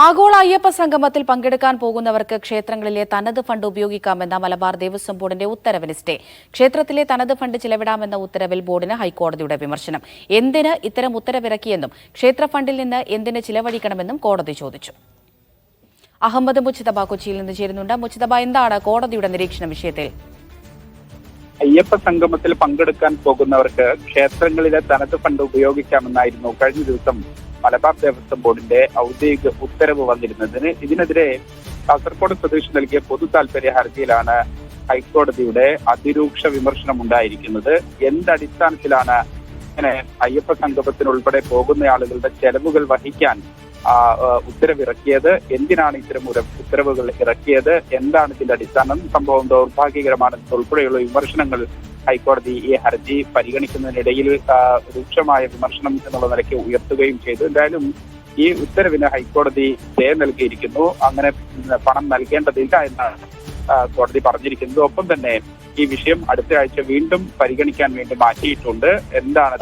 ആഗോള അയ്യപ്പ സംഗമത്തിൽ പങ്കെടുക്കാൻ പോകുന്നവർക്ക് ക്ഷേത്രങ്ങളിലെ തനത് ഫണ്ട് ഉപയോഗിക്കാമെന്ന മലബാർ ദേവസ്വം ബോർഡിന്റെ ഉത്തരവിന് സ്റ്റേ. ക്ഷേത്രത്തിലെ തനത് ഫണ്ട് ചിലവിടാമെന്ന ഉത്തരവിൽ ബോർഡിന് ഹൈക്കോടതിയുടെ വിമർശനം. എന്തിന് ഇത്തരം ഉത്തരവിറക്കിയെന്നും ക്ഷേത്ര ഫണ്ടിൽ നിന്ന് എന്തിന് ചിലവഴിക്കണമെന്നും കോടതി ചോദിച്ചു. അഹമ്മദ് മുജ്തബ കൊച്ചിയിൽ നിന്ന് ചേരുന്നുണ്ട്. മുജ്തബ, എന്താണ് കോടതിയുടെ നിരീക്ഷണ വിഷയത്തിൽ? അയ്യപ്പ സംഗമത്തിൽ പങ്കെടുക്കാൻ പോകുന്നവർക്ക് ക്ഷേത്രങ്ങളിലെ തനത് ഫണ്ട് ഉപയോഗിക്കാമെന്നായിരുന്നു കഴിഞ്ഞ ദിവസം മലബാർ ദേവസ്വം ബോർഡിന്റെ ഔദ്യോഗിക ഉത്തരവ് വന്നിരുന്നതിന്. ഇതിനെതിരെ കാസർഗോഡ് സ്വദേശി നൽകിയ പൊതു താൽപര്യ ഹർജിയിലാണ് ഹൈക്കോടതിയുടെ അതിരൂക്ഷ വിമർശനം ഉണ്ടായിരിക്കുന്നത്. എന്തടിസ്ഥാനത്തിലാണ് ഇങ്ങനെ അയ്യപ്പ സംഗമത്തിനുൾപ്പെടെ പോകുന്ന ആളുകളുടെ ചെലവുകൾ വഹിക്കാൻ ഉത്തരവിറക്കിയത്? എന്തിനാണ് ഇത്തരം ഉത്തരവുകൾ ഇറക്കിയത്? എന്താണ് ഇതിന്റെ അടിസ്ഥാനം? സംഭവം ദൗർഭാഗ്യകരമാണെന്ന് ഉൾപ്പെടെയുള്ള വിമർശനങ്ങൾ ഹൈക്കോടതി ഈ ഹർജി പരിഗണിക്കുന്നതിനിടയിൽ രൂക്ഷമായ വിമർശനം എന്നുള്ള നിലയ്ക്ക് ഉയർത്തുകയും ചെയ്തു. എന്തായാലും ഈ ഉത്തരവിന് ഹൈക്കോടതി സ്റ്റേ നൽകിയിരിക്കുന്നു. അങ്ങനെ പണം നൽകേണ്ടതില്ല എന്നാണ് കോടതി പറഞ്ഞിരിക്കുന്നത്. ഒപ്പം തന്നെ ഈ വിഷയം അടുത്ത ആഴ്ച വീണ്ടും പരിഗണിക്കാൻ വേണ്ടി മാറ്റിയിട്ടുണ്ട്. എന്താണ്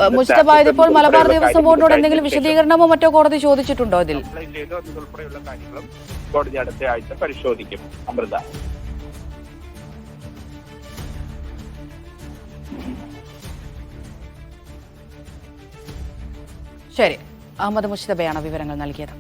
ഇപ്പോൾ മലബാർ ദേവസ്വം ബോർഡിനോട് എന്തെങ്കിലും വിശദീകരണമോ മറ്റോ കോടതി ചോദിച്ചിട്ടുണ്ടോ? ഇതിൽ ഉൾപ്പെടെയുള്ള കാര്യങ്ങളും കോടതി അടുത്ത ആഴ്ച പരിശോധിക്കും. അമൃത. ശരി, അഹമ്മദ് മുജ്തബയാണ് വിവരങ്ങൾ നൽകിയത്.